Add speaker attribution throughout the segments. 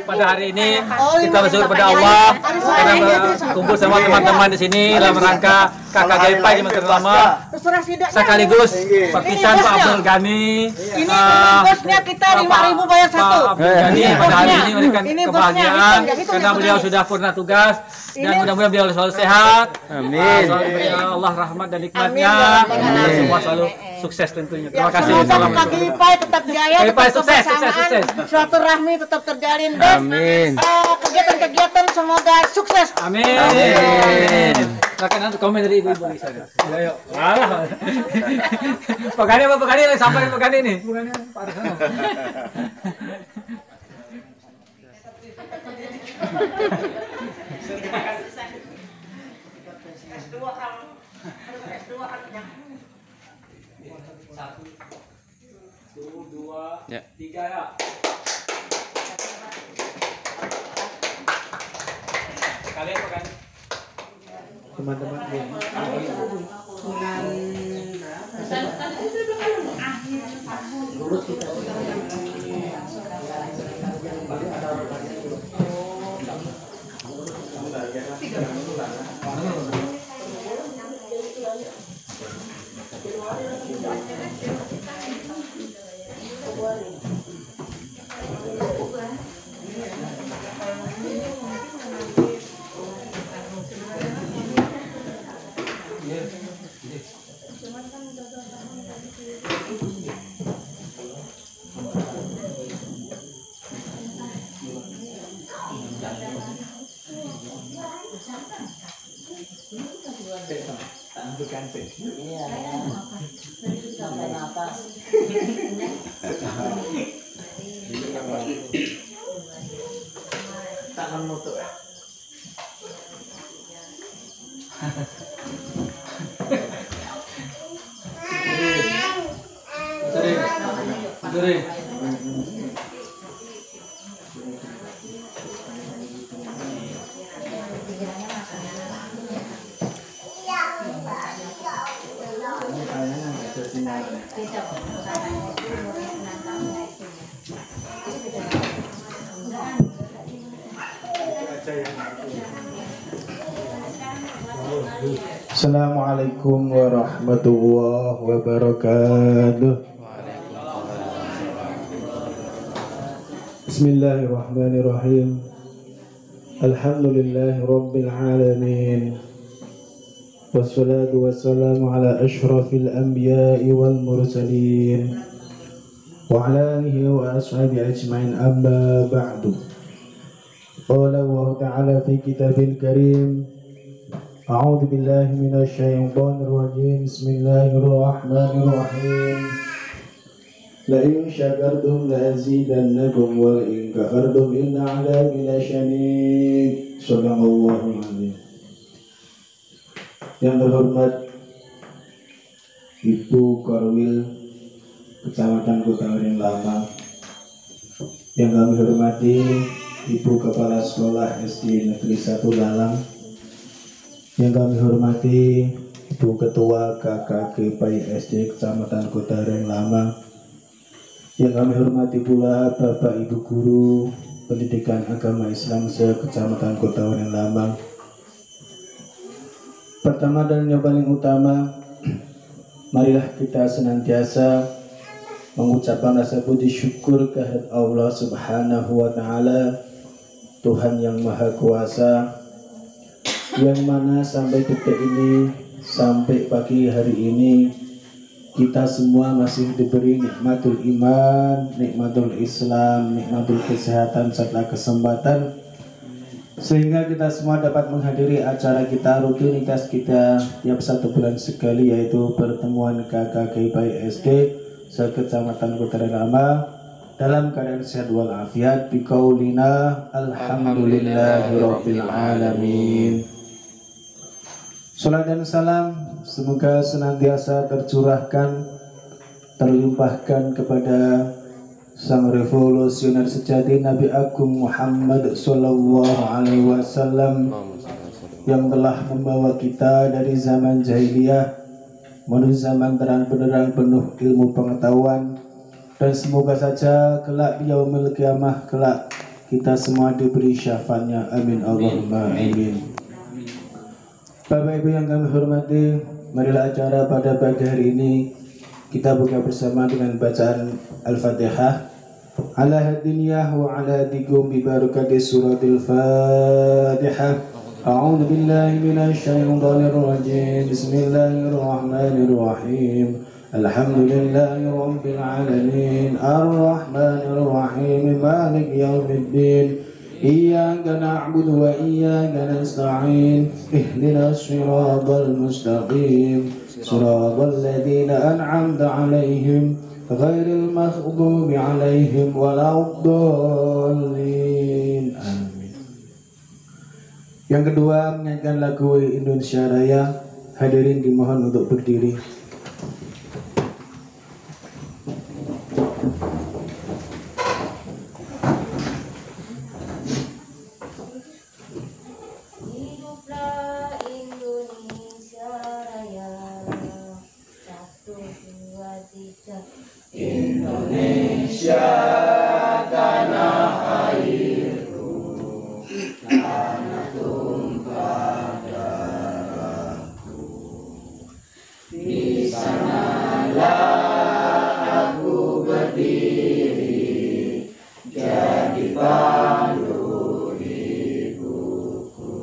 Speaker 1: Pada hari ini kita bersyukur pada Allah karena kumpul sama teman-teman di sini dalam rangka KKGP di Menteri Lama, sekaligus perpisahan Pak Abdul Ghani.
Speaker 2: Ini bosnya kita 5.000 bayar satu.
Speaker 1: Pak Abdul Ghani pada hari ini memberikan kebahagiaan karena beliau sudah purna tugas dan mudah-mudahan beliau selalu sehat.
Speaker 3: Amin.
Speaker 1: Selalu Allah rahmat dan nikmatnya. Semua selalu sukses tentunya. Terima kasih.
Speaker 2: Semoga KKGP tetap jaya, tetap kebersamaan, suatu rahmi tetap terjalin.
Speaker 3: Amin.
Speaker 2: Kegiatan-kegiatan semoga sukses.
Speaker 1: Amin. Silakan nanti komen dari ibu-ibu di sana. Ayo. Pak Gani apa Pak Gani sampai Pak Gani nih? Bukan Pak Arsana. Satu, dua, tiga ya. Kalian Pak Gani. Teman-teman tangan moto ya. Sorry.
Speaker 4: Assalamualaikum warahmatullahi wabarakatuh. Bismillahirrahmanirrahim. Alhamdulillahi rabbil alamin. Wassalatu wassalamu ala ashrafil anbiya'i wal mursalin wa ala alihi wa ashabihi ajma'in, amma ba'du. Qala Allah ta'ala fi kitabil karim, a'udzu billahi minasy syaithanir rajim. Bismillahirrahmanirrahim. La in syakartum la azidannakum wa la in kafartum inna 'adzabi lasyadid. Shadaqallahul azim. Yang terhormat Ibu Korwil Kecamatan Kota Waringin Lama, yang kami hormati Ibu Kepala Sekolah SD Negeri 1 Lalang, yang kami hormati Ibu Ketua KKGP SD Kecamatan Kota Waringin Lama, yang kami hormati pula Bapak Ibu Guru Pendidikan Agama Islam se-Kecamatan Kota Waringin Lama. Pertama dan yang paling utama, marilah kita senantiasa mengucapkan rasa puji syukur kehadirat Allah Subhanahu wa Ta'ala, Tuhan yang Maha Kuasa, yang mana sampai detik ini, sampai pagi hari ini, kita semua masih diberi nikmatul iman, nikmatul Islam, nikmatul kesehatan serta kesempatan, sehingga kita semua dapat menghadiri acara kita, rutinitas kita tiap 1 bulan sekali, yaitu pertemuan KKGP SD se-Kecamatan Kota Waringin Lama dalam keadaan sehat walafiat. Biqaulina alhamdulillahirabbil alamin. Salam dan salam semoga senantiasa tercurahkan, terlimpahkan kepada sang revolusioner sejati Nabi Agung Muhammad Sallallahu Alaihi Wasallam, yang telah membawa kita dari zaman jahiliyah menuju zaman terang benderang penuh ilmu pengetahuan, dan semoga saja kelak di yaumil kiamah kelak kita semua diberi syafaatnya. Amin Allahumma amin. Bapak Ibu yang kami hormati, marilah acara pada pagi hari ini kita buka bersama dengan bacaan Al-Fatihah. Ala hadiniyah wa ala dikum bi barakati suratil Fatihah. A'udzu billahi minasy syaithanir rajim. Bismillahirrahmanirrahim. Alhamdulillahi rabbil alamin. Ar-rahmanir rahim. Maliki yaumiddin. Iyyaka na'budu wa iyyaka nasta'in. Ihdinas siratal mustaqim. Siratal ladzina an'amta 'alaihim ghairil maghdubi 'alaihim waladdallin. Amin. Yang kedua, menyanyikan lagu Indonesia Raya. Hadirin dimohon untuk berdiri.
Speaker 3: Indonesia tanah airku, tanah tumpah darahku. Di sanalah aku berdiri, jadi pandu hidupku.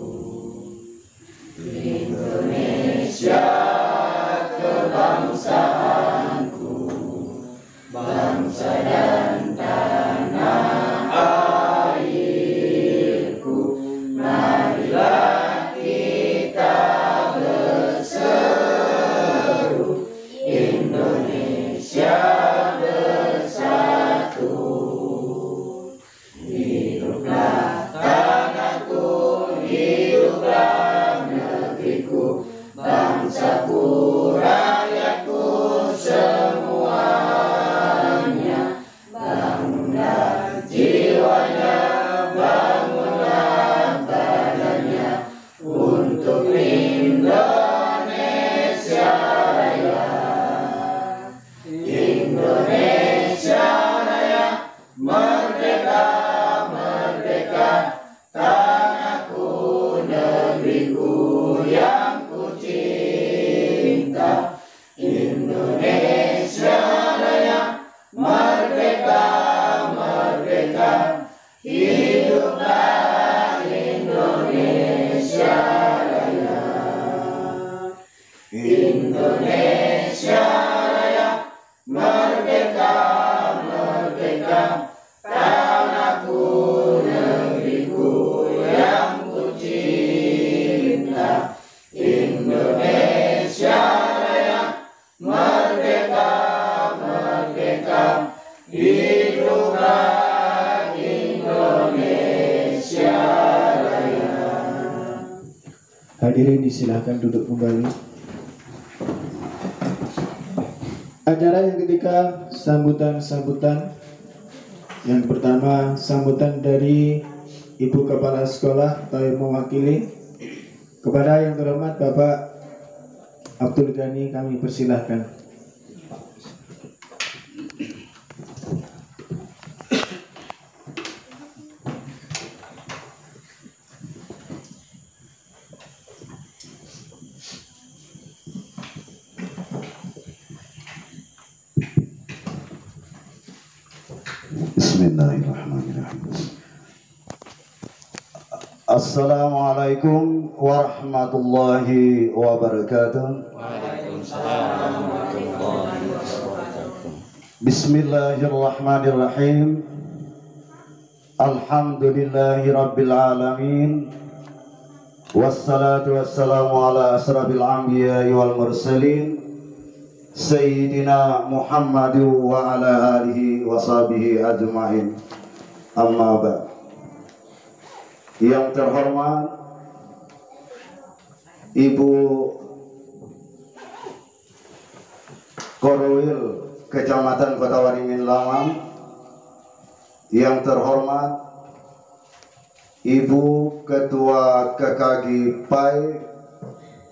Speaker 3: Indonesia kebangsaanku, bangsa dan tanah airku, marilah kita berseru, Indonesia bersatu. Hiduplah tanahku, hiduplah negeriku, bangsaku, rakyatku semuanya. Bangunlah jiwanya, bangunlah badannya, untuk Indonesia Raya. Indonesia Raya, merdeka, merdeka, tanahku, negeriku yang ku cinta. Indonesia Raya, merdeka, merdeka, hiduplah Indonesia Raya. Indonesia Raya, merdeka, merdeka, tanahku, negeriku yang ku cinta. Indonesia Raya, merdeka, merdeka, hiduplah Indonesia Raya.
Speaker 4: Hadirin disilahkan duduk kembali. Acara yang ketiga, sambutan-sambutan. Yang pertama, sambutan dari Ibu Kepala Sekolah atau yang mewakili. Kepada yang terhormat Bapak Abdul Ghani kami persilahkan.
Speaker 5: Bismillahirrahmanirrahim. Assalamualaikum warahmatullahi wabarakatuh.
Speaker 3: Waalaikumsalam warahmatullahi wabarakatuh.
Speaker 5: Bismillahirrahmanirrahim. Alhamdulillahi rabbil alamin. Wassalatu wassalamu ala asrafil anbiya'i wal mursalin, Sayyidina Muhammad wa ala alihi wa sahbihi ajma'in. Amma ba'd. Yang terhormat Ibu Korwil Kecamatan Kota Waringin Lamang, yang terhormat Ibu Ketua KKG PAI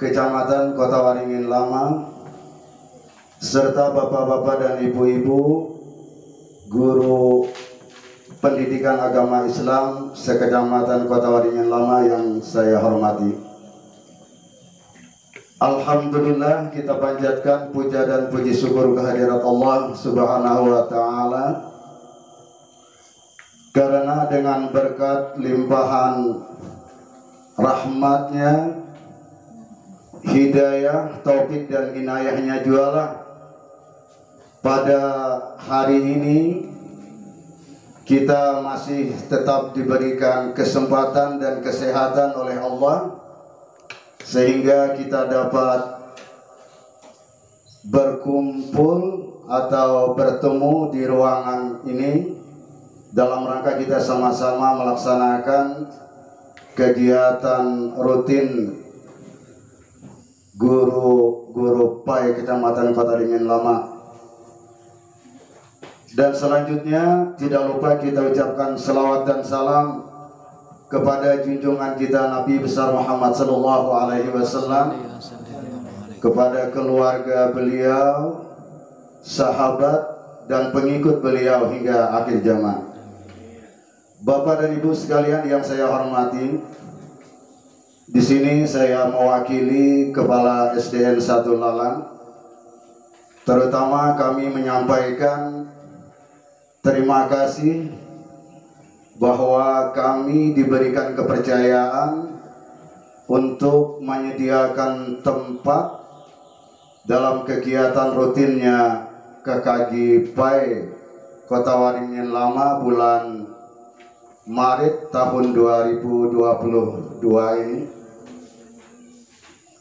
Speaker 5: Kecamatan Kota Waringin Lamang, serta bapak-bapak dan ibu-ibu guru Pendidikan Agama Islam Sekecamatan Kota Waringin Lama yang saya hormati. Alhamdulillah, kita panjatkan puja dan puji syukur kehadirat Allah Subhanahu wa Ta'ala, karena dengan berkat limpahan rahmatnya, hidayah, taufik dan inayahnya jualah pada hari ini kita masih tetap diberikan kesempatan dan kesehatan oleh Allah, sehingga kita dapat berkumpul atau bertemu di ruangan ini dalam rangka kita sama-sama melaksanakan kegiatan rutin guru PAI Kecamatan Kota Waringin Lama. Dan selanjutnya tidak lupa kita ucapkan selawat dan salam kepada junjungan kita Nabi besar Muhammad sallallahu alaihi wasallam, kepada keluarga beliau, sahabat dan pengikut beliau hingga akhir zaman. Bapak dan Ibu sekalian yang saya hormati, di sini saya mewakili Kepala SDN 1 Lalang. Terutama kami menyampaikan terima kasih bahwa kami diberikan kepercayaan untuk menyediakan tempat dalam kegiatan rutinnya KKG PAI Kota Waringin Lama bulan Maret tahun 2022 ini.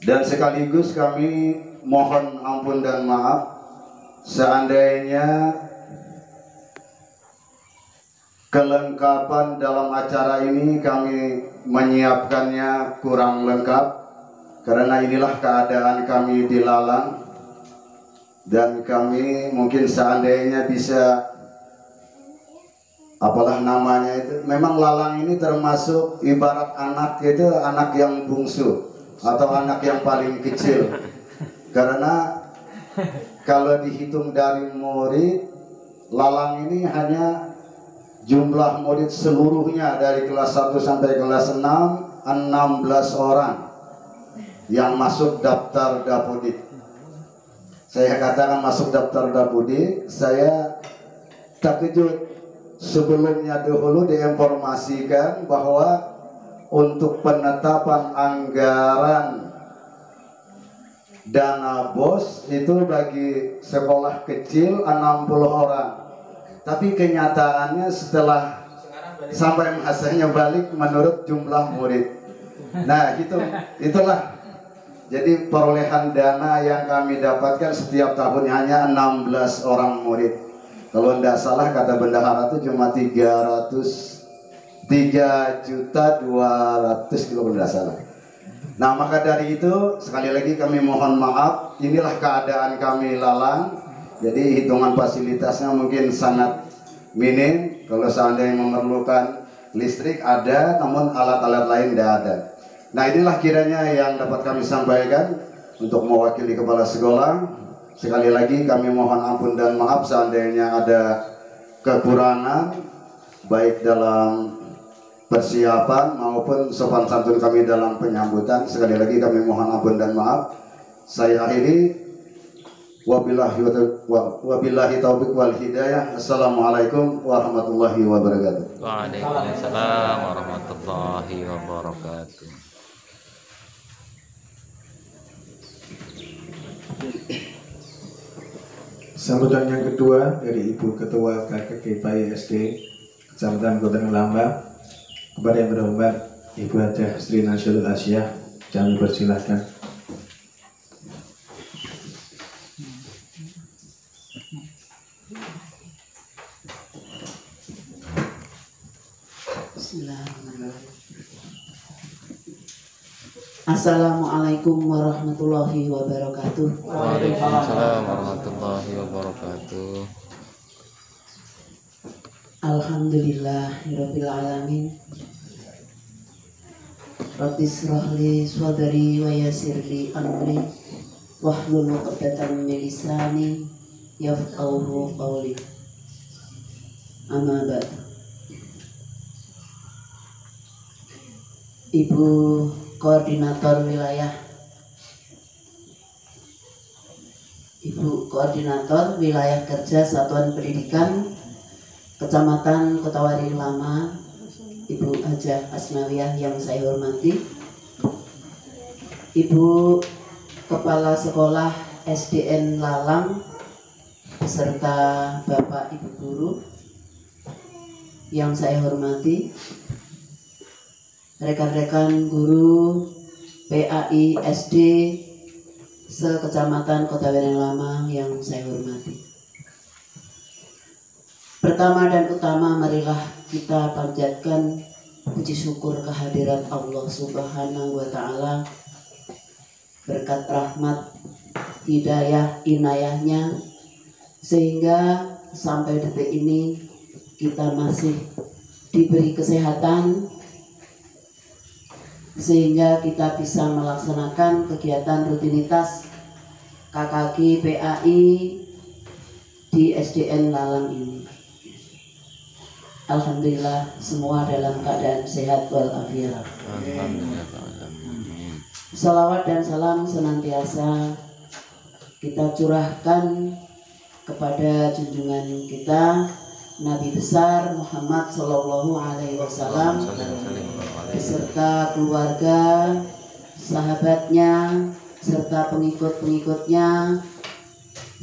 Speaker 5: Dan sekaligus kami mohon ampun dan maaf seandainya kelengkapan dalam acara ini kami menyiapkannya kurang lengkap, karena inilah keadaan kami di Lalang. Dan kami mungkin seandainya bisa, apalah namanya itu, memang Lalang ini termasuk ibarat anak itu, anak yang bungsu atau anak yang paling kecil. Karena kalau dihitung dari murid, Lalang ini hanya jumlah murid seluruhnya dari kelas 1 sampai kelas 6 16 orang yang masuk daftar Dapodik. Saya katakan masuk daftar Dapodik, saya terkejut. Sebelumnya dahulu diinformasikan bahwa untuk penetapan anggaran dana BOS itu bagi sekolah kecil 60 orang. Tapi kenyataannya setelah sampai masanya balik menurut jumlah murid. Nah itulah. Jadi perolehan dana yang kami dapatkan setiap tahun hanya 16 orang murid. Kalau tidak salah kata bendahara itu cuma 3.200.000 kalau tidak salah. Nah maka dari itu sekali lagi kami mohon maaf. Inilah keadaan kami Lalang. Jadi hitungan fasilitasnya mungkin sangat minim. Kalau seandainya memerlukan listrik ada, namun alat-alat lain tidak ada. Nah inilah kiranya yang dapat kami sampaikan untuk mewakili kepala sekolah. Sekali lagi kami mohon ampun dan maaf seandainya ada kekurangan baik dalam persiapan maupun sopan santun kami dalam penyambutan. Sekali lagi kami mohon ampun dan maaf. Saya akhiri. Wabillahi taufiq wal hidayah. Assalamualaikum warahmatullahi wabarakatuh.
Speaker 3: Waalaikumsalam warahmatullahi wabarakatuh.
Speaker 4: Sambutan yang kedua dari Ibu Ketua KKG PAI SD Kecamatan Kota Lama, kepada yang berhormat Ibu Hajah Sri Nasyidul Asyah, kami persilahkan.
Speaker 2: Assalamualaikum warahmatullahi wabarakatuh.
Speaker 3: Waalaikumsalam warahmatullahi wabarakatuh.
Speaker 2: Alhamdulillahirabbil alamin. Rabbi shrah li sadri wa yassir li amri wahlul 'uqdatam min lisani yafqahu qawli. Amma ba'd. Ibu Koordinator Wilayah Kerja Satuan Pendidikan Kecamatan Kota Waringin Lama, Ibu Hajah Asmawiyah yang saya hormati, Ibu Kepala Sekolah SDN Lalang beserta Bapak Ibu Guru yang saya hormati, rekan-rekan guru PAI SD se-Kecamatan Kota Waringin Lama yang saya hormati. Pertama dan utama, marilah kita panjatkan puji syukur kehadirat Allah Subhanahu wa Ta'ala, berkat rahmat, hidayah, inayahnya, sehingga sampai detik ini kita masih diberi kesehatan, sehingga kita bisa melaksanakan kegiatan rutinitas KKG PAI di SDN Lalang ini. Alhamdulillah semua dalam keadaan sehat walafiat. Salawat dan salam senantiasa kita curahkan kepada junjungan kita Nabi besar Muhammad Sallallahu Alaihi Wasallam beserta keluarga, sahabatnya, serta pengikut-pengikutnya.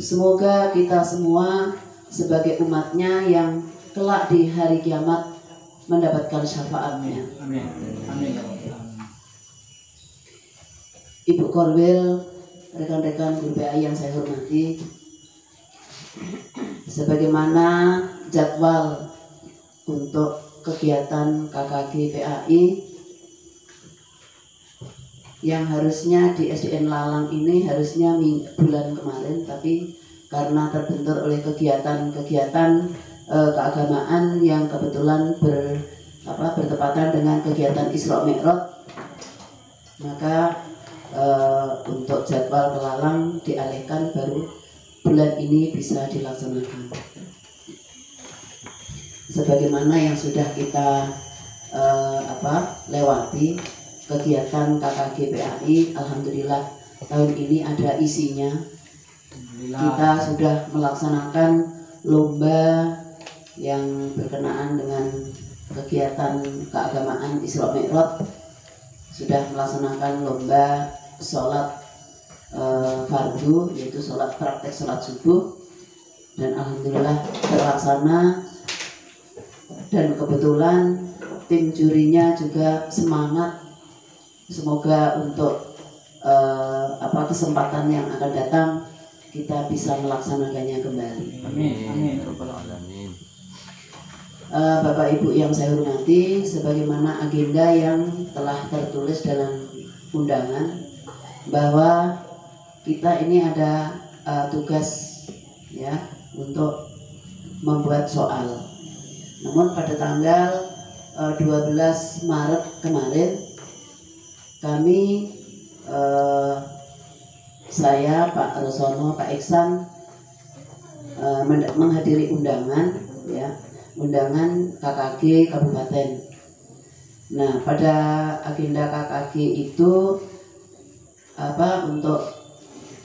Speaker 2: Semoga kita semua sebagai umatnya yang kelak di hari kiamat mendapatkan syafaatnya.
Speaker 1: Amin. Amin.
Speaker 2: Ibu Korwil, rekan-rekan guru PAI yang saya hormati, sebagaimana jadwal untuk kegiatan KKG PAI yang harusnya di SDN Lalang ini harusnya bulan kemarin, tapi karena terbentur oleh kegiatan-kegiatan keagamaan yang kebetulan bertepatan dengan kegiatan Isra Mi'raj, maka untuk jadwal ke Lalang dialihkan, baru bulan ini bisa dilaksanakan. Sebagaimana yang sudah kita lewati kegiatan KKG PAI, alhamdulillah tahun ini ada isinya. Kita sudah melaksanakan lomba yang berkenaan dengan kegiatan keagamaan Isra Mi'raj, sudah melaksanakan lomba sholat fardu, yaitu praktek sholat subuh, dan alhamdulillah terlaksana. Dan kebetulan tim jurinya juga semangat. Semoga untuk kesempatan yang akan datang kita bisa melaksanakannya kembali.
Speaker 1: Amin. Amin.
Speaker 2: Bapak Ibu yang saya hormati, sebagaimana agenda yang telah tertulis dalam undangan, bahwa kita ini ada tugas ya untuk membuat soal. Namun pada tanggal 12 Maret kemarin kami, saya, Pak Rosono, Pak Iksan menghadiri undangan KKG Kabupaten. Nah, pada agenda KKG itu untuk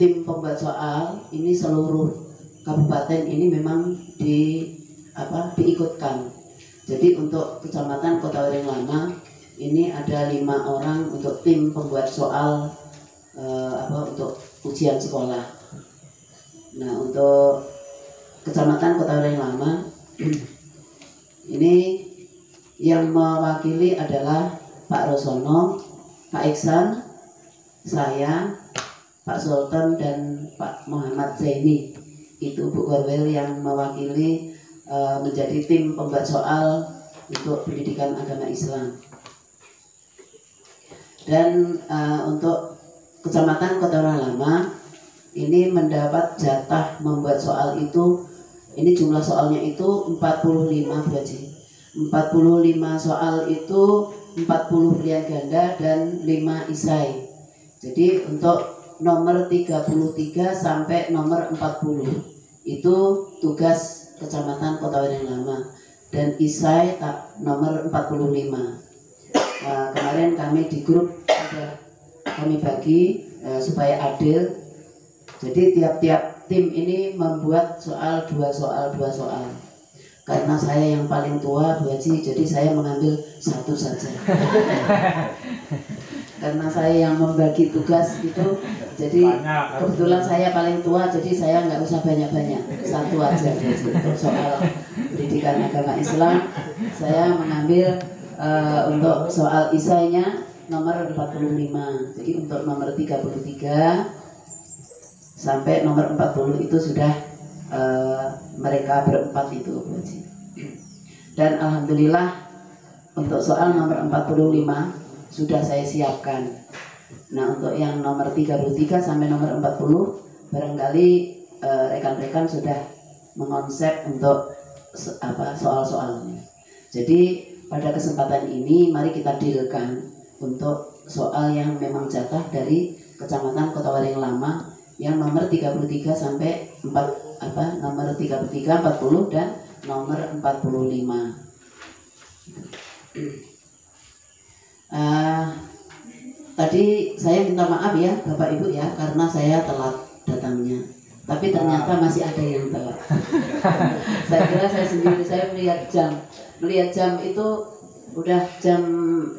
Speaker 2: tim pembuat soal ini seluruh kabupaten ini memang diikutkan. Jadi untuk Kecamatan Kota Waringin Lama ini ada 5 orang untuk tim pembuat soal untuk ujian sekolah. Nah, untuk Kecamatan Kota Waringin Lama ini yang mewakili adalah Pak Rosono, Pak Iksan, saya, Pak Sultan, dan Pak Muhammad Zaini. Itu Bu Korwil yang mewakili menjadi tim pembuat soal untuk pendidikan agama Islam. Dan untuk Kecamatan Kota Waringin Lama ini mendapat jatah membuat soal itu, ini jumlah soalnya itu 45 Bu Haji. 45 soal itu 40 pilihan ganda dan 5 isai. Jadi untuk nomor 33 sampai nomor 40 itu tugas Kecamatan Kota Waringin Lama, dan isai nomor 45. kemarin kami di grup sudah kami bagi supaya adil. Jadi tiap-tiap tim ini membuat dua soal. Karena saya yang paling tua Bu Haji, jadi saya mengambil satu saja. Karena saya yang membagi tugas itu, jadi kebetulan saya paling tua, jadi saya nggak usah banyak-banyak, satu aja. Untuk soal pendidikan agama Islam, saya mengambil untuk soal isainya nomor 45. Jadi untuk nomor 33 sampai nomor 40 itu sudah mereka berempat itu, Bu Haji. Dan alhamdulillah untuk soal nomor 45 sudah saya siapkan. Nah, untuk yang nomor 33 sampai nomor 40 barangkali rekan-rekan sudah mengonsep untuk soal-soalnya. Jadi pada kesempatan ini mari kita dealkan untuk soal yang memang jatah dari Kecamatan Kota Waring Lama yang nomor 33 sampai nomor 33, 40 dan nomor 45. Tadi saya minta maaf ya Bapak Ibu ya, karena saya telat datangnya. Tapi ternyata masih ada yang telat. Saya kira saya sendiri, saya melihat jam itu udah jam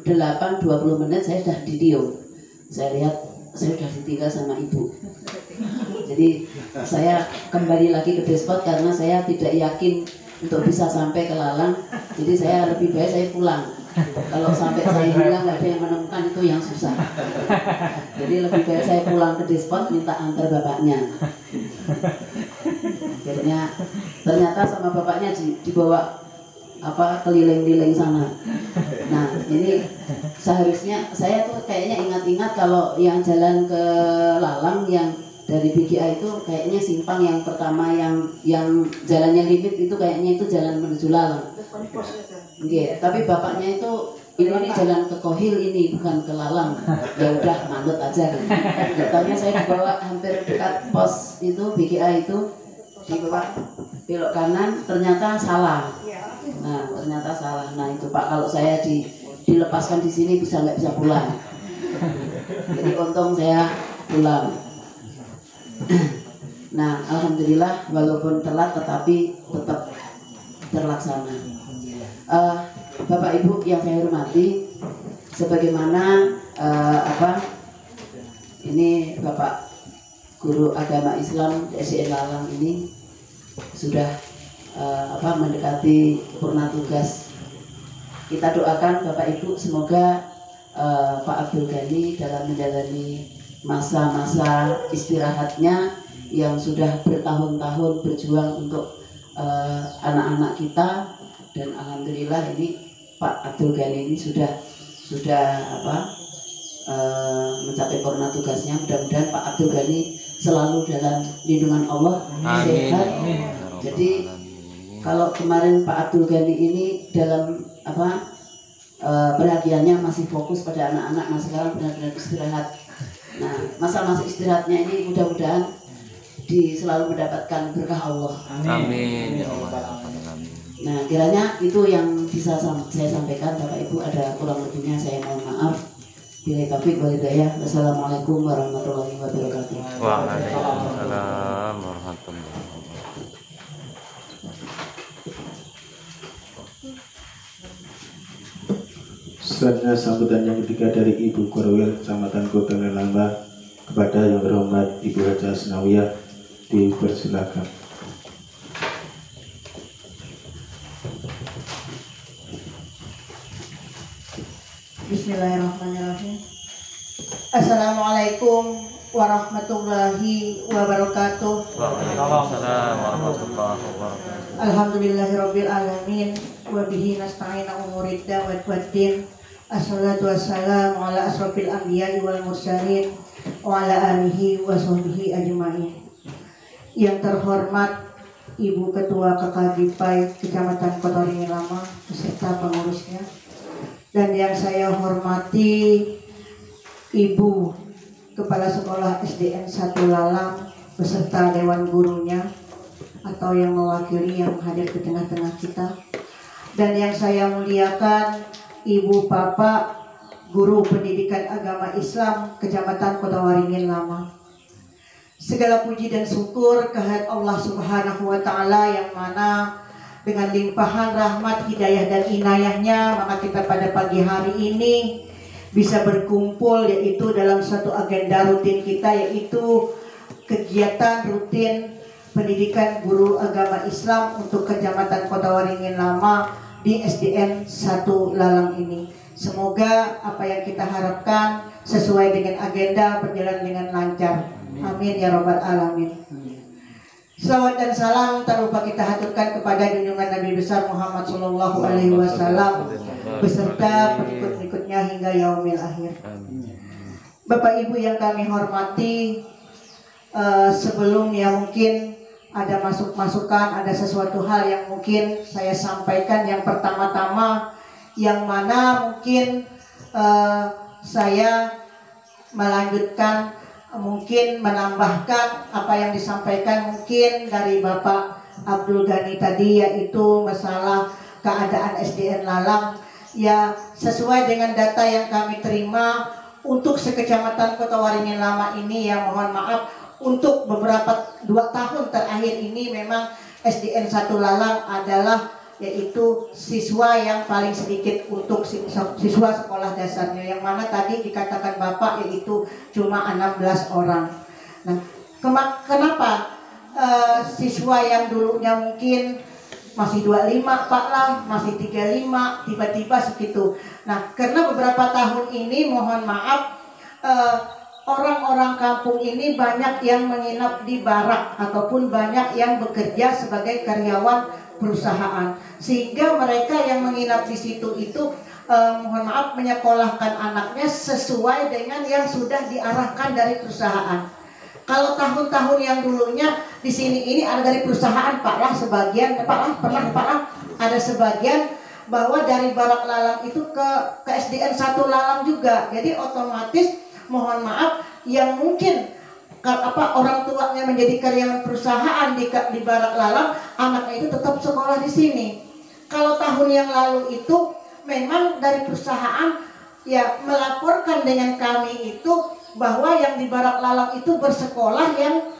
Speaker 2: 8:20 menit, saya sudah di Dio. Saya lihat saya sudah ditinggal sama ibu. Jadi saya kembali lagi ke despot karena saya tidak yakin untuk bisa sampai ke Lalang. Jadi saya lebih baik saya pulang. Kalau sampai saya hilang nggak ada yang menemukan, itu yang susah. Jadi lebih baik saya pulang ke despot minta antar bapaknya. Akhirnya ternyata sama bapaknya dibawa keliling-keliling sana. Nah ini seharusnya saya tuh kayaknya ingat-ingat kalau yang jalan ke Lalang yang dari BGA itu kayaknya simpang yang pertama yang jalannya limit itu kayaknya itu jalan menuju Lalang. Oke, tapi bapaknya itu ini jalan ke Kohil ini bukan ke Lalang. Ya udah manut aja kan. Katanya saya dibawa hampir dekat pos itu BGA itu, dibawa belok kanan ternyata salah. Nah ternyata salah. Nah itu Pak, kalau saya dilepaskan di sini nggak bisa pulang. Jadi untung saya pulang. Nah alhamdulillah walaupun telat tetapi tetap terlaksana. Bapak Ibu yang saya hormati, sebagaimana ini Bapak Guru Agama Islam SDN Lalang ini sudah mendekati purna tugas. Kita doakan Bapak Ibu semoga Pak Abdul Ghani dalam menjalani masa-masa istirahatnya yang sudah bertahun-tahun berjuang untuk anak-anak kita, dan alhamdulillah ini Pak Abdul Ghani ini sudah mencapai purna tugasnya. Mudah-mudahan Pak Abdul Ghani selalu dalam lindungan Allah, sehat. Jadi kalau kemarin Pak Abdul Ghani ini dalam perhatiannya masih fokus pada anak-anak, nah sekarang benar-benar istirahat. Nah masa-masa istirahatnya ini mudah-mudahan selalu mendapatkan berkah Allah.
Speaker 3: Amin ya Allah.
Speaker 2: Nah kiranya itu yang bisa saya sampaikan Bapak Ibu, ada kurang lebihnya saya mohon maaf. Bila taufiq wal hidayah. Wassalamualaikum warahmatullahi wabarakatuh.
Speaker 3: Waalaikumsalam warahmatullahi wabarakatuh.
Speaker 4: Selanjutnya sambutan yang ketiga dari Ibu Korwil Kecamatan Kota Lembah kepada yang terhormat Ibu Haja Asnawiyah, dipersilakan.
Speaker 6: Bismillahirrahmanirrahim. Assalamualaikum warahmatullahi wabarakatuh.
Speaker 3: Waalaikumsalam warahmatullahi wabarakatuh.
Speaker 6: Alhamdulillahirabbil alamin wa bihi nasta'inu umurid da'wat waddin. Assalatu wassalamu ala asrofil anbiya'i wal mursalin wa ala alihi wa sahbihi ajma'in. Yang terhormat Ibu Ketua KKDIPAI Kecamatan Kota Waring Lama beserta pengurusnya, dan yang saya hormati Ibu Kepala Sekolah SDN 1 Lalang beserta Dewan Gurunya atau yang mewakili yang hadir di tengah-tengah kita, dan yang saya muliakan Ibu Bapak Guru Pendidikan Agama Islam Kecamatan Kota Waringin Lama. Segala puji dan syukur kehadirat Allah Subhanahu wa Ta'ala, yang mana dengan limpahan rahmat, hidayah dan inayahnya, maka kita pada pagi hari ini bisa berkumpul, yaitu dalam satu agenda rutin kita, yaitu kegiatan rutin pendidikan guru agama Islam untuk Kecamatan Kota Waringin Lama di SDN 1 Lalang ini. Semoga apa yang kita harapkan sesuai dengan agenda, berjalan dengan lancar. Amin ya Rabbal Alamin. Salawat dan salam tak lupa kita haturkan kepada junjungan Nabi besar Muhammad Sallallahu Alaihi Wasallam beserta pengikut-pengikutnya hingga yaumil akhir. Bapak Ibu yang kami hormati, sebelumnya mungkin ada masukan, ada sesuatu hal yang mungkin saya sampaikan. Yang pertama-tama, yang mana mungkin saya melanjutkan, mungkin menambahkan apa yang disampaikan mungkin dari Bapak Abdul Ghani tadi, yaitu masalah keadaan SDN Lalang. Ya, sesuai dengan data yang kami terima untuk sekecamatan Kota Waringin Lama ini, ya mohon maaf, untuk beberapa 2 tahun terakhir ini memang SDN 1 Lalang adalah yaitu siswa yang paling sedikit untuk siswa sekolah dasarnya, yang mana tadi dikatakan Bapak yaitu cuma 16 orang. Nah, kenapa siswa yang dulunya mungkin masih 25 Pak lah, masih 35, tiba-tiba segitu. Nah, karena beberapa tahun ini mohon maaf, orang-orang kampung ini banyak yang menginap di barak ataupun banyak yang bekerja sebagai karyawan perusahaan, sehingga mereka yang menginap di situ itu mohon maaf menyekolahkan anaknya sesuai dengan yang sudah diarahkan dari perusahaan. Kalau tahun-tahun yang dulunya di sini ini ada dari perusahaan Pak lah sebagian, Pak lah ada sebagian bahwa dari Barak Lalang itu ke SDN 1 Lalang juga. Jadi otomatis mohon maaf yang mungkin orang tuanya menjadi karyawan perusahaan di Barak Lalang, anaknya itu tetap sekolah di sini. Kalau tahun yang lalu itu memang dari perusahaan ya melaporkan dengan kami itu bahwa yang di Barak Lalang itu bersekolah yang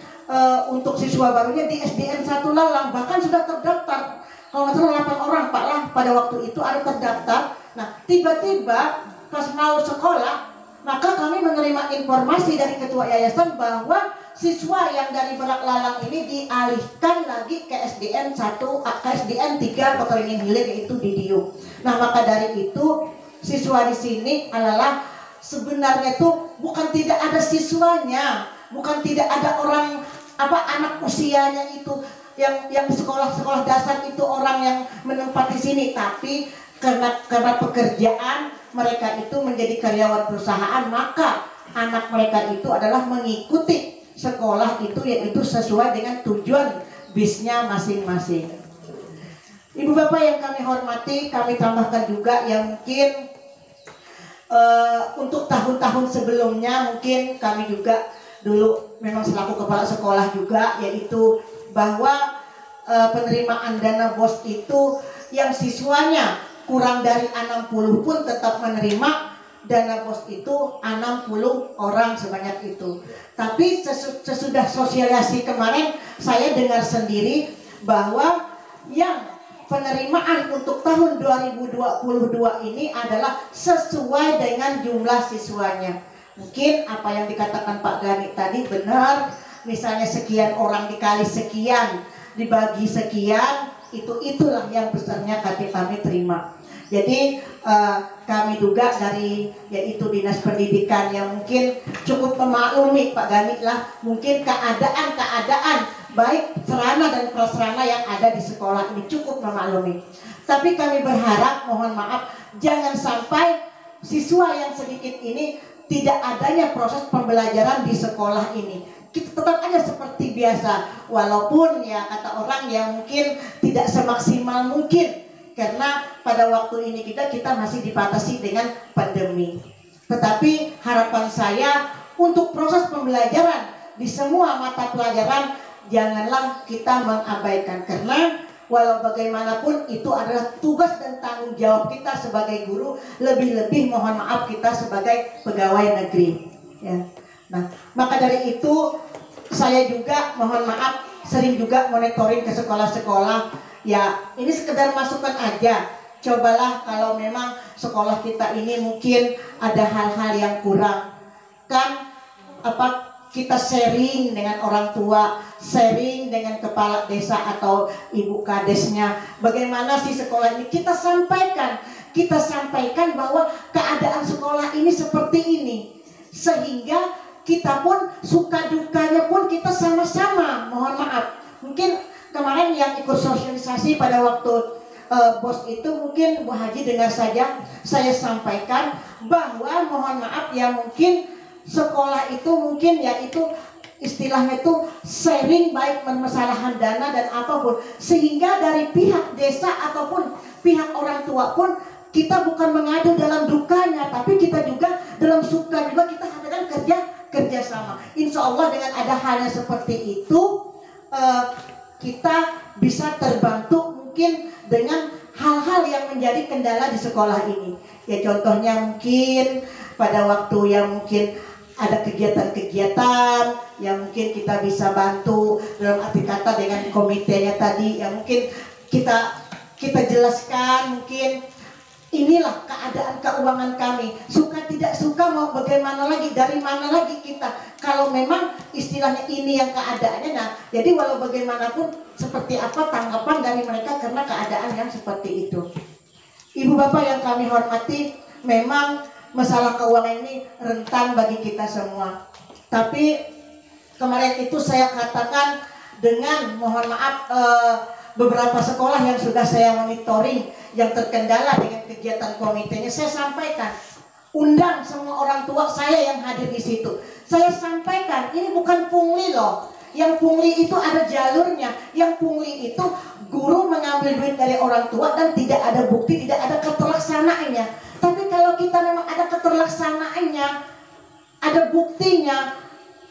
Speaker 6: untuk siswa barunya di SDN 1 Lalang, bahkan sudah terdaftar. Kalau nggak salah 8 orang Pak lah pada waktu itu ada terdaftar. Nah, tiba-tiba pas mau sekolah, maka kami menerima informasi dari ketua yayasan bahwa siswa yang dari Barak Lalang ini dialihkan lagi ke SDN 1, ke SDN 3 Kota Waringin Hilir, yaitu di Diu. Nah, maka dari itu siswa di sini adalah sebenarnya itu bukan tidak ada siswanya, bukan tidak ada orang anak usianya itu yang sekolah dasar itu orang yang menempati sini, tapi karena pekerjaan mereka itu menjadi karyawan perusahaan, maka anak mereka itu adalah mengikuti sekolah itu, yaitu sesuai dengan tujuan bisnya masing-masing. Ibu Bapak yang kami hormati, kami tambahkan juga yang mungkin untuk tahun-tahun sebelumnya mungkin kami juga dulu memang selaku kepala sekolah juga, yaitu bahwa penerimaan dana BOS itu yang siswanya kurang dari 60 pun tetap menerima dana BOS itu 60 orang sebanyak itu. Tapi sesudah sosialisasi kemarin saya dengar sendiri bahwa yang penerimaan untuk tahun 2022 ini adalah sesuai dengan jumlah siswanya. Mungkin apa yang dikatakan Pak Ghani tadi benar, misalnya sekian orang dikali sekian dibagi sekian, itulah yang besarnya kami terima. Jadi kami juga dari yaitu Dinas Pendidikan yang mungkin cukup memaklumi Pak Ghani lah mungkin keadaan baik sarana dan prasarana yang ada di sekolah ini cukup memaklumi. Tapi kami berharap, mohon maaf, jangan sampai siswa yang sedikit ini tidak adanya proses pembelajaran di sekolah ini. Kita tetap aja seperti biasa, walaupun ya kata orang yang mungkin tidak semaksimal mungkin, karena pada waktu ini kita masih dibatasi dengan pandemi. Tetapi harapan saya untuk proses pembelajaran di semua mata pelajaran janganlah kita mengabaikan, karena walau bagaimanapun itu adalah tugas dan tanggung jawab kita sebagai guru, lebih-lebih mohon maaf kita sebagai pegawai negeri ya. Nah, maka dari itu saya juga mohon maaf sering juga monitoring ke sekolah-sekolah ya. Ini sekedar masukan aja, cobalah kalau memang sekolah kita ini mungkin ada hal-hal yang kurang, kan kita sharing dengan orang tua, sharing dengan kepala desa atau ibu kadesnya, bagaimana sih sekolah ini, kita sampaikan bahwa keadaan sekolah ini seperti ini, sehingga kita pun suka dukanya pun kita sama-sama. Mohon maaf, mungkin kemarin yang ikut sosialisasi pada waktu bos itu, mungkin Bu Haji dengar saja saya sampaikan bahwa mohon maaf ya, mungkin sekolah itu mungkin ya itu istilahnya itu sharing, baik permasalahan dana dan apapun, sehingga dari pihak desa ataupun pihak orang tua pun kita bukan mengadu dalam dukanya, tapi kita juga dalam suka juga kita adakan kerjasama. Insya Allah dengan ada hal yang seperti itu kita bisa terbantu mungkin dengan hal-hal yang menjadi kendala di sekolah ini. Ya contohnya mungkin pada waktu yang mungkin ada kegiatan-kegiatan yang mungkin kita bisa bantu dalam arti kata dengan komitenya tadi, yang mungkin kita jelaskan mungkin inilah keadaan keuangan kami, suka tidak suka mau bagaimana lagi, dari mana lagi kita, kalau memang istilahnya ini yang keadaannya. Nah jadi walau bagaimanapun seperti apa tanggapan dari mereka karena keadaan yang seperti itu. Ibu bapak yang kami hormati, memang masalah keuangan ini rentan bagi kita semua. Tapi kemarin itu saya katakan dengan mohon maaf beberapa sekolah yang sudah saya monitoring yang terkendala dengan kegiatan komitenya, saya sampaikan, undang semua orang tua saya yang hadir di situ. Saya sampaikan ini bukan pungli loh. Yang pungli itu ada jalurnya. Yang pungli itu guru mengambil duit dari orang tua dan tidak ada bukti, tidak ada keterlaksanaannya. Tapi kalau kita memang ada keterlaksanaannya, ada buktinya,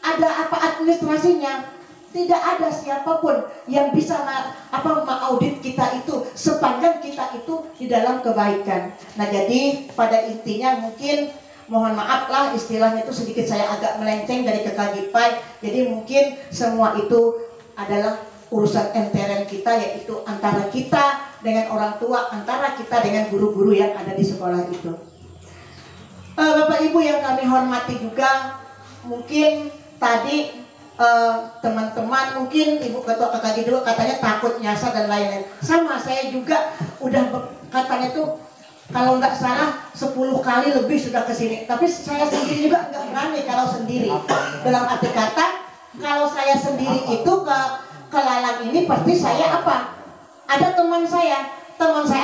Speaker 6: ada administrasinya, tidak ada siapapun yang bisa mengaudit kita itu sepanjang kita itu di dalam kebaikan. Nah jadi pada intinya mungkin mohon maaf lah istilahnya itu sedikit saya agak melenceng dari KKGPAI. Jadi mungkin semua itu adalah urusan intern kita, yaitu antara kita dengan orang tua, antara kita dengan guru-guru yang ada di sekolah itu. Bapak Ibu yang kami hormati juga, mungkin tadi teman-teman, mungkin Ibu Ketua KKG dulu katanya takut nyasar dan lain-lain. Sama, saya juga udah katanya tuh kalau nggak salah 10 kali lebih sudah kesini. Tapi saya sendiri juga nggak berani kalau sendiri. Dalam arti kata, kalau saya sendiri itu ke Lalang ini pasti saya ada teman saya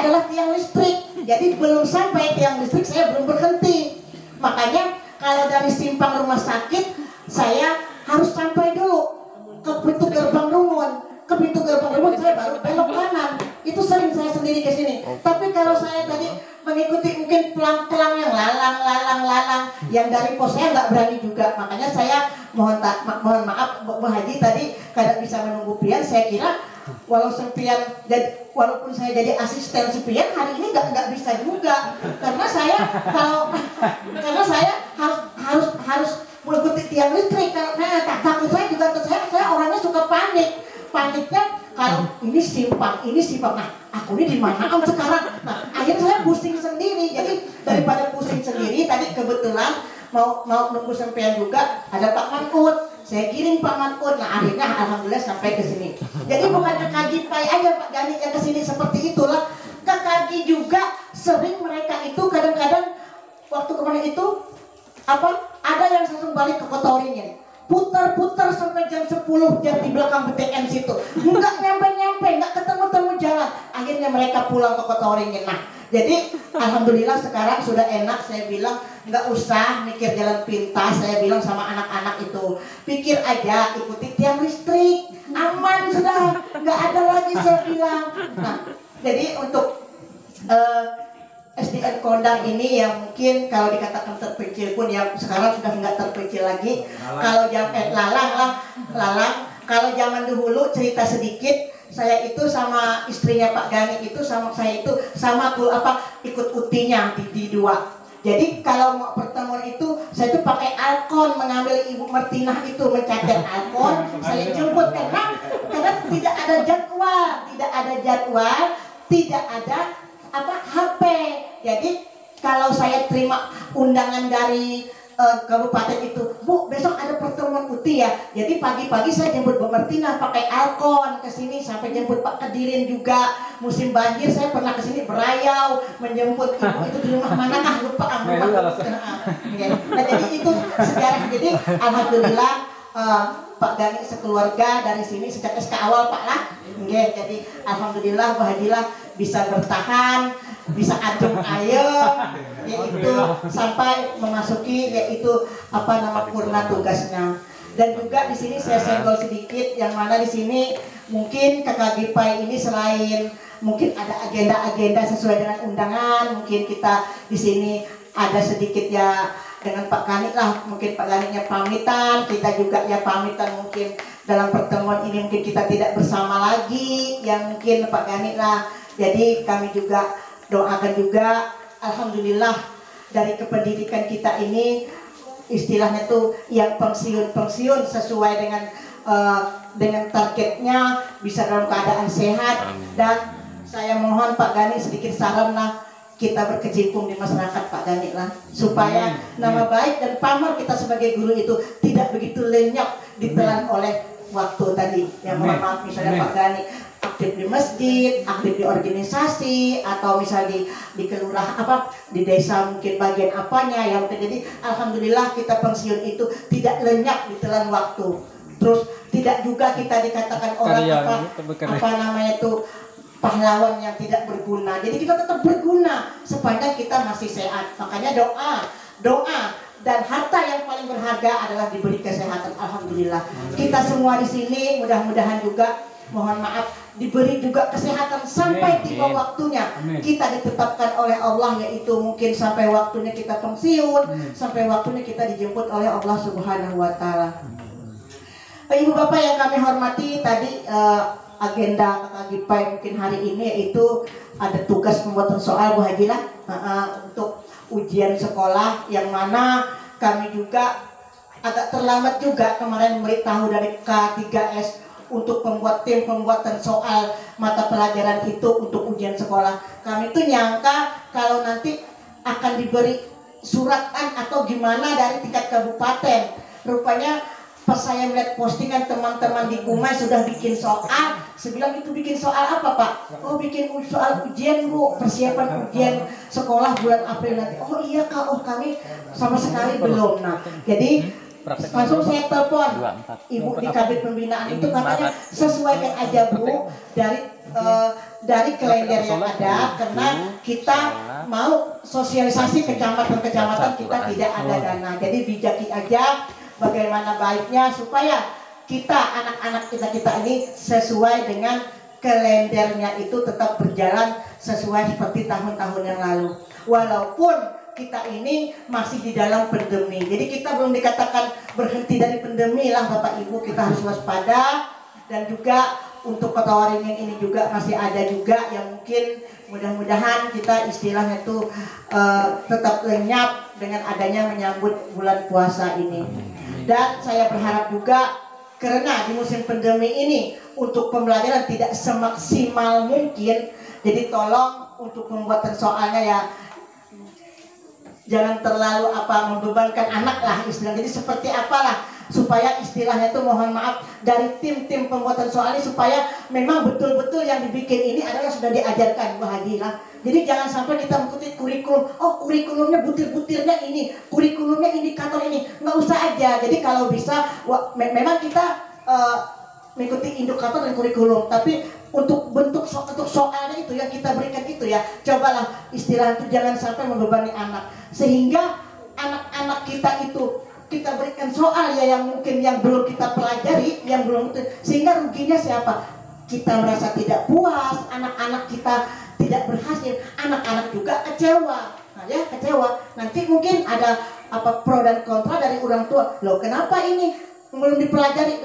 Speaker 6: adalah tiang listrik. Jadi belum sampai tiang listrik saya belum berhenti. Makanya kalau dari simpang rumah sakit saya harus sampai dulu ke pintu gerbang Rungun. Ke pintu gerbang Rungun saya baru belok kanan. Itu sering saya sendiri ke sini. Tapi kalau saya tadi mengikuti mungkin pelang-pelang yang lalang yang dari pos saya nggak berani juga. Makanya saya mohon maaf Bu Haji tadi kadang bisa menunggu pian. Saya kira walaupun saya jadi asisten Supian hari ini nggak bisa juga karena saya harus mengikuti tiang listrik. Nah takut saya juga, saya orangnya suka paniknya kalau ini simpang, nah aku ini di mana sekarang. Nah akhirnya saya pusing sendiri. Jadi daripada pusing sendiri, tadi kebetulan mau nunggu sampean juga ada Pak Manut, saya kirim Pak Manut. Nah akhirnya alhamdulillah sampai ke sini. Jadi bukan KKGPAI aja Pak Gani yang kesini seperti itulah. KKG juga sering mereka itu kadang-kadang waktu kemarin itu ada yang langsung balik ke Kotoringin, putar-putar sampai jam 10 jam di belakang BTN situ, nggak nyampe, nggak ketemu jalan. Akhirnya mereka pulang ke Kotoringin. Nah jadi alhamdulillah sekarang sudah enak. Saya bilang nggak usah mikir jalan pintas. Saya bilang sama anak-anak itu, pikir aja ikuti tiang listrik, aman sudah, nggak ada lagi saya bilang. Nah jadi untuk SDN Kondang ini yang mungkin kalau dikatakan terpencil pun ya sekarang sudah nggak terpencil lagi. Kalau Lalang Kalau zaman dahulu cerita sedikit, saya itu sama istrinya Pak Gani itu sama saya itu sama tuh ikut utinya di dua. Jadi kalau mau pertemuan itu saya itu pakai Alkon, mengambil Ibu Martinah itu mencatat Alkon, saya jemput karena tidak ada jadwal, tidak ada HP. Jadi kalau saya terima undangan dari kabupaten itu, Bu, besok ada pertemuan UTI ya. Jadi pagi-pagi saya jemput Bu Martina pakai Alkon ke sini, sampai jemput Pak Kedirin juga. Musim banjir saya pernah ke sini berayau menjemput ibu itu di rumah manakah lupa Nah, jadi itu sejarah. Jadi alhamdulillah Pak Gani sekeluarga dari sini sejak SK awal Pak lah. Jadi alhamdulillah Bu Hajilah bisa bertahan, bisa adem ayem, yaitu sampai memasuki yaitu purna tugasnya. Dan juga di sini saya senggol sedikit, yang mana di sini mungkin Kakak Gipai ini selain mungkin ada agenda-agenda sesuai dengan undangan, mungkin kita di sini ada sedikit ya dengan Pak Gani lah, mungkin Pak Ganinya pamitan, kita juga ya pamitan, mungkin dalam pertemuan ini mungkin kita tidak bersama lagi, yang mungkin Pak Gani lah. Jadi kami juga doakan juga, alhamdulillah dari kependidikan kita ini istilahnya tuh yang pensiun sesuai dengan targetnya, bisa dalam keadaan sehat. Dan saya mohon Pak Gani sedikit saran lah, kita berkecimpung di masyarakat Pak Gani lah, supaya nama baik dan pamor kita sebagai guru itu tidak begitu lenyap ditelan oleh waktu tadi. Yang mohon maaf, misalnya Pak Gani aktif di masjid, aktif di organisasi, atau misalnya di kelurahan di desa mungkin bagian apanya yang jadi alhamdulillah kita pensiun itu tidak lenyap ditelan waktu. Terus tidak juga kita dikatakan orang namanya itu pahlawan yang tidak berguna. Jadi kita tetap berguna sepanjang kita masih sehat. Makanya doa dan harta yang paling berharga adalah diberi kesehatan. Alhamdulillah. Kita semua di sini mudah-mudahan juga, mohon maaf, diberi juga kesehatan sampai tiba waktunya. Kita ditetapkan oleh Allah, yaitu mungkin sampai waktunya kita pensiun, sampai waktunya kita dijemput oleh Allah Subhanahu wa Ta'ala. Ibu Bapak yang kami hormati, tadi agenda Kakak Gipai mungkin hari ini yaitu ada tugas pembuatan soal Bu Hajilah untuk ujian sekolah, yang mana kami juga agak terlambat juga kemarin memberitahu dari K3S untuk tim pembuatan soal mata pelajaran itu untuk ujian sekolah. Kami tuh nyangka kalau nanti akan diberi suratan atau gimana dari tingkat kabupaten. Rupanya pas saya melihat postingan teman-teman di Kumai sudah bikin soal, saya bilang itu bikin soal apa Pak? Oh bikin soal ujian Bu, persiapan ujian sekolah bulan April nanti. Oh iya Kak, oh kami sama sekali belum. Nah jadi langsung saya telepon ibu di kabin pembinaan itu, katanya sesuaikan aja Bu dari kalender yang ada, karena kita mau sosialisasi kecamatan-kecamatan kita tidak ada dana. Jadi bijaki aja bagaimana baiknya supaya kita anak-anak kita ini sesuai dengan kalendernya itu tetap berjalan sesuai seperti tahun-tahun yang lalu. Walaupun kita ini masih di dalam pandemi, jadi kita belum dikatakan berhenti dari pandemi lah Bapak Ibu, kita harus waspada. Dan juga untuk Kota Waringin ini juga masih ada juga yang mungkin mudah-mudahan kita istilahnya itu tetap lenyap dengan adanya menyambut bulan puasa ini. Dan saya berharap juga karena di musim pandemi ini untuk pembelajaran tidak semaksimal mungkin, jadi tolong untuk pembuatan soalnya ya jangan terlalu membebankan anak lah istilahnya. Jadi seperti apalah supaya istilahnya itu mohon maaf dari tim-tim pembuatan soal ini, supaya memang betul-betul yang dibikin ini adalah sudah diajarkan Bu Hajilah. Jadi jangan sampai kita mengikuti kurikulum, oh kurikulumnya butir-butirnya ini, kurikulumnya indikator ini, nggak usah aja. Jadi kalau bisa memang kita mengikuti indikator dan kurikulum, tapi untuk bentuk untuk soalnya itu yang kita berikan itu ya, cobalah istilah itu jangan sampai membebani anak, sehingga anak-anak kita itu kita berikan soal ya yang mungkin yang belum kita pelajari, yang belum, sehingga ruginya siapa? Kita merasa tidak puas, anak-anak kita tidak berhasil, anak-anak juga kecewa. Nah ya kecewa, nanti mungkin ada pro dan kontra dari orang tua. Loh kenapa ini belum dipelajari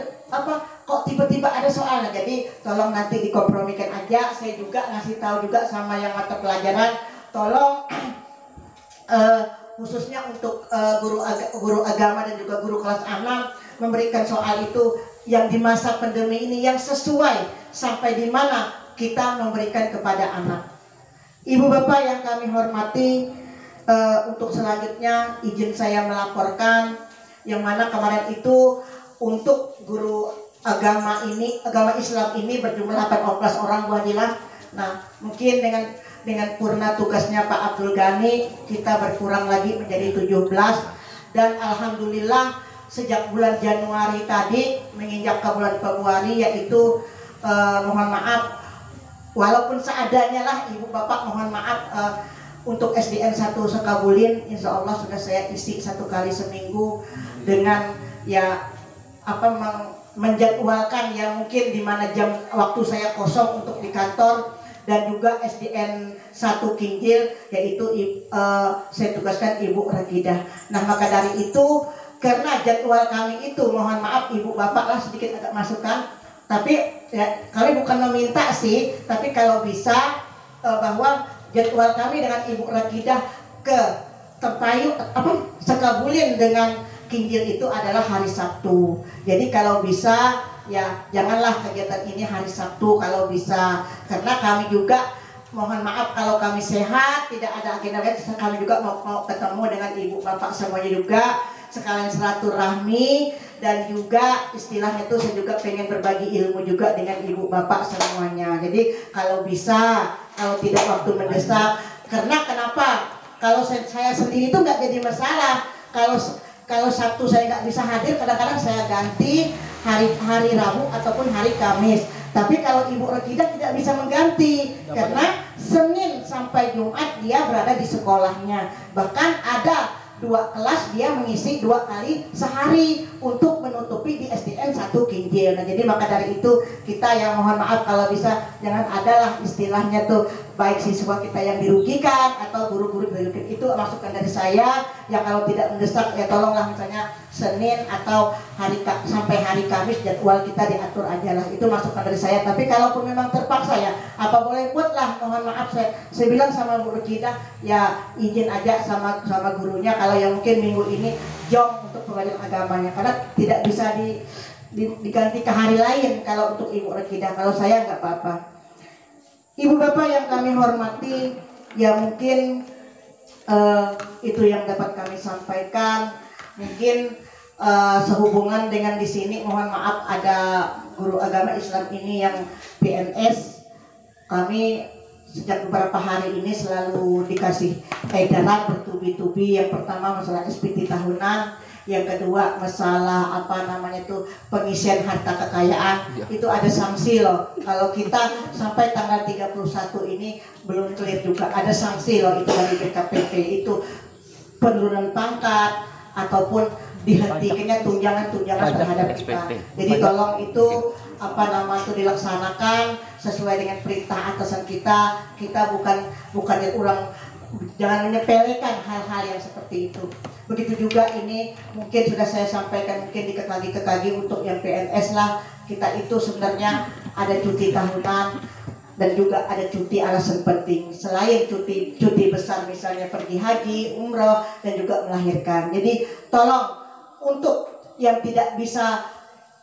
Speaker 6: kok tiba-tiba ada soalnya. Jadi tolong nanti dikompromikan aja. Saya juga ngasih tahu juga sama yang mata pelajaran, tolong khususnya untuk guru agama dan juga guru kelas 6 memberikan soal itu yang di masa pandemi ini yang sesuai sampai di mana kita memberikan kepada anak. Ibu bapak yang kami hormati, untuk selanjutnya izin saya melaporkan yang mana kemarin itu untuk guru agama Islam ini berjumlah 18 orang Bu Adilah. Nah, mungkin dengan purna tugasnya Pak Abdul Ghani kita berkurang lagi menjadi 17, dan alhamdulillah sejak bulan Januari tadi menginjak ke bulan Februari, yaitu mohon maaf walaupun seadanya lah ibu bapak, mohon maaf untuk SDN 1 Sekabulin insya Allah sudah saya isi 1 kali seminggu dengan ya menjadwalkan ya mungkin di mana jam waktu saya kosong untuk di kantor, dan juga SDN 1 Kinjil yaitu saya tugaskan Ibu Ragidah. Nah, maka dari itu karena jadwal kami itu mohon maaf ibu bapak lah sedikit agak masukan, tapi ya kami bukan meminta sih, tapi kalau bisa bahwa jadwal kami dengan Ibu Ragidah ke Tempayu Sekabulin dengan Kinjil itu adalah hari Sabtu. Jadi kalau bisa ya janganlah kegiatan ini hari Sabtu kalau bisa, karena kami juga mohon maaf kalau kami sehat tidak ada agenda lain, kami juga mau ketemu dengan ibu bapak semuanya juga sekalian silaturahmi, dan juga istilahnya itu saya juga pengen berbagi ilmu juga dengan ibu bapak semuanya. Jadi kalau bisa, kalau tidak waktu mendesak, karena kenapa kalau saya sendiri itu nggak jadi masalah. Kalau Sabtu saya nggak bisa hadir, kadang-kadang saya ganti hari Rabu ataupun hari Kamis. Tapi kalau Ibu Ragidah tidak bisa mengganti karena Senin sampai Jumat dia berada di sekolahnya. Bahkan ada 2 kelas dia mengisi 2 kali sehari untuk menutupi di SDN 1 Kinjil. Nah, jadi maka dari itu kita yang mohon maaf kalau bisa jangan adalah istilahnya tuh baik siswa kita yang dirugikan atau guru-guru dirugikan, itu masukan dari saya. Yang kalau tidak mendesak ya tolonglah misalnya Senin atau sampai hari Kamis jadwal kita diatur aja lah, itu masukan dari saya. Tapi kalaupun memang terpaksa ya apa boleh buatlah, mohon maaf saya bilang sama Bu Ragidah ya izin aja sama gurunya kalau yang mungkin minggu ini jong untuk pelajaran agamanya, karena tidak bisa diganti ke hari lain kalau untuk Ibu Ragidah. Kalau saya nggak apa-apa. Ibu bapak yang kami hormati, ya mungkin itu yang dapat kami sampaikan. Mungkin sehubungan dengan di sini mohon maaf ada guru agama Islam ini yang PNS, kami sejak beberapa hari ini selalu dikasih edaran bertubi-tubi. Yang pertama masalah SPT tahunan, yang kedua masalah pengisian harta kekayaan. Itu ada sanksi loh. Kalau kita sampai tanggal 31 ini belum clear juga, ada sanksi loh itu dari BKPP, itu penurunan pangkat ataupun dihentikannya tunjangan terhadap kita. Jadi tolong itu dilaksanakan sesuai dengan perintah atasan kita. Kita bukan jangan menyepelekan hal-hal yang seperti itu. Begitu juga ini mungkin sudah saya sampaikan mungkin di kekagi untuk yang PNS lah, kita itu sebenarnya ada cuti tahunan dan juga ada cuti alasan penting selain cuti besar misalnya pergi haji, umroh, dan juga melahirkan. Jadi tolong untuk yang tidak bisa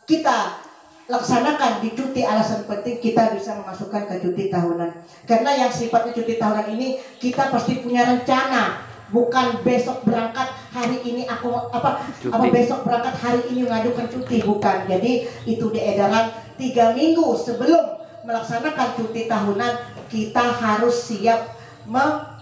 Speaker 6: kita laksanakan di cuti alasan penting, kita bisa memasukkan ke cuti tahunan. Karena yang sifatnya cuti tahunan ini kita pasti punya rencana, bukan besok berangkat hari ini besok berangkat hari ini mengajukan cuti, bukan. Jadi itu di edaran 3 minggu sebelum melaksanakan cuti tahunan kita harus siap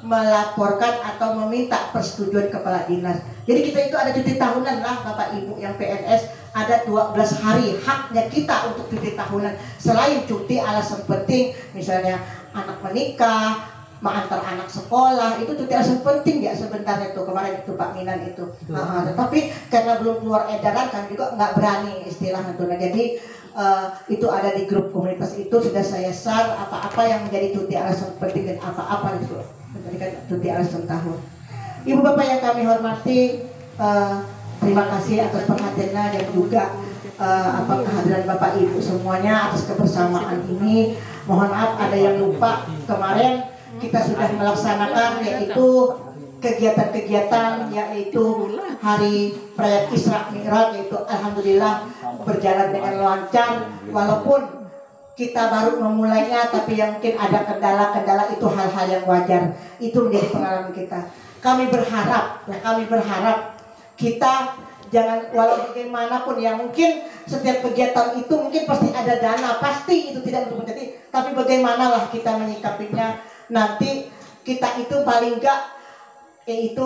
Speaker 6: melaporkan atau meminta persetujuan kepala dinas. Jadi kita itu ada cuti tahunan lah Bapak Ibu yang PNS, ada 12 hari haknya kita untuk cuti tahunan. Selain cuti alasan penting misalnya anak menikah, mengantar anak sekolah, itu cuti alasan penting ya sebentar itu. Kemarin itu Pak Minan itu. Tetapi karena belum keluar edaran kan juga nggak berani istilahnya itu. Nah, jadi itu ada di grup komunitas itu sudah saya share apa-apa yang menjadi cuti alasan penting dan apa-apa itu menjadikan cuti alasan tahun. Ibu bapak yang kami hormati, terima kasih atas perhatiannya dan juga kehadiran Bapak Ibu semuanya atas kebersamaan ini. Mohon maaf ada yang lupa, kemarin kita sudah melaksanakan yaitu kegiatan-kegiatan yaitu hari perayaan Isra Mi'raj, yaitu alhamdulillah berjalan dengan lancar walaupun kita baru memulainya, tapi yang mungkin ada kendala-kendala itu hal-hal yang wajar, itu menjadi pengalaman kita. Kami berharap kita jangan, walau bagaimanapun ya, mungkin setiap kegiatan itu mungkin pasti ada dana, pasti itu tidak untuk menjadi, tapi bagaimanalah kita menyikapinya. Nanti kita itu paling enggak yaitu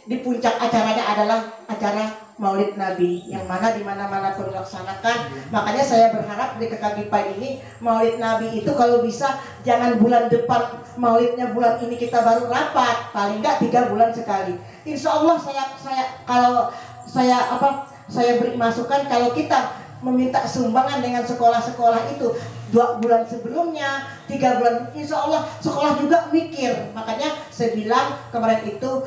Speaker 6: di puncak acaranya adalah acara Maulid Nabi, yang mana di mana-mana pun dilaksanakan. Makanya saya berharap di KKGPAI ini Maulid Nabi itu kalau bisa jangan bulan depan, Maulidnya bulan ini kita baru rapat, paling enggak 3 bulan sekali. Insya Allah saya beri masukan kalau kita meminta sumbangan dengan sekolah-sekolah itu 2 bulan sebelumnya, 3 bulan, insya Allah sekolah juga mikir. Makanya saya bilang kemarin itu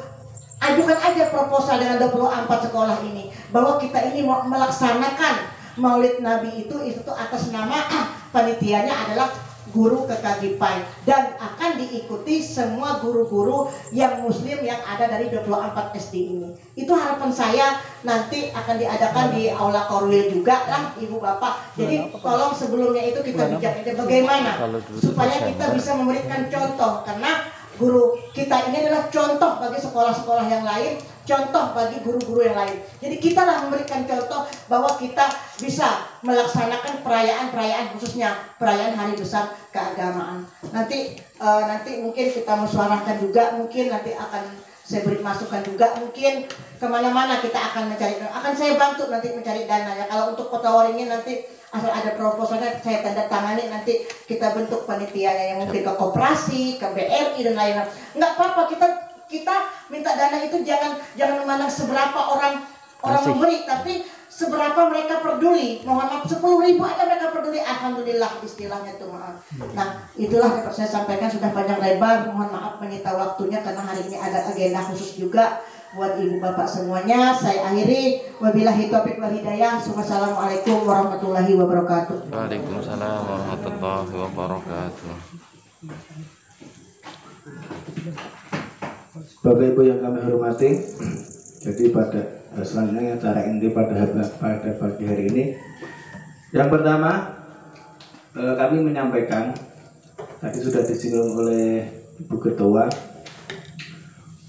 Speaker 6: ajukan aja proposal dengan 24 sekolah ini bahwa kita ini mau melaksanakan Maulid Nabi itu atas nama panitianya adalah guru KKGPAI, dan akan diikuti semua guru-guru yang muslim yang ada dari 24 SD ini. Itu harapan saya, nanti akan diadakan di Aula Korwil juga lah Ibu Bapak. Jadi tolong sebelumnya itu kita bicara bagaimana supaya kita bisa memberikan contoh, karena guru kita ini adalah contoh bagi sekolah-sekolah yang lain, contoh bagi guru-guru yang lain. Jadi kita lah memberikan contoh bahwa kita bisa melaksanakan perayaan-perayaan, khususnya perayaan hari besar keagamaan. Nanti mungkin kita musyawarahkan juga, mungkin nanti akan saya beri masukan juga, mungkin kemana-mana kita akan mencari, akan saya bantu nanti mencari dana ya. Kalau untuk Kota Waringin nanti asal ada proposalnya saya tanda tangani, nanti kita bentuk panitianya yang mungkin ke koperasi, ke BRI dan lain-lain. Nggak apa-apa, kita minta dana itu jangan memandang seberapa orang memberi, tapi seberapa mereka peduli. Mohon maaf, 10.000 aja mereka peduli, alhamdulillah istilahnya itu, maaf. Nah, itulah yang saya sampaikan, sudah panjang lebar, mohon maaf menyita waktunya karena hari ini ada agenda khusus juga buat ibu bapak semuanya. Saya akhiri, wabillahi taufiq wal hidayah. Wassalamualaikum warahmatullahi wabarakatuh.
Speaker 3: Waalaikumsalam warahmatullahi wabarakatuh.
Speaker 4: Bapak Ibu yang kami hormati, jadi pada selanjutnya acara inti pada pagi hari ini, yang pertama kami menyampaikan, tadi sudah disinggung oleh Ibu Ketua,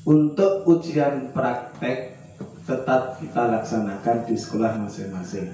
Speaker 4: untuk ujian praktek tetap kita laksanakan di sekolah masing-masing.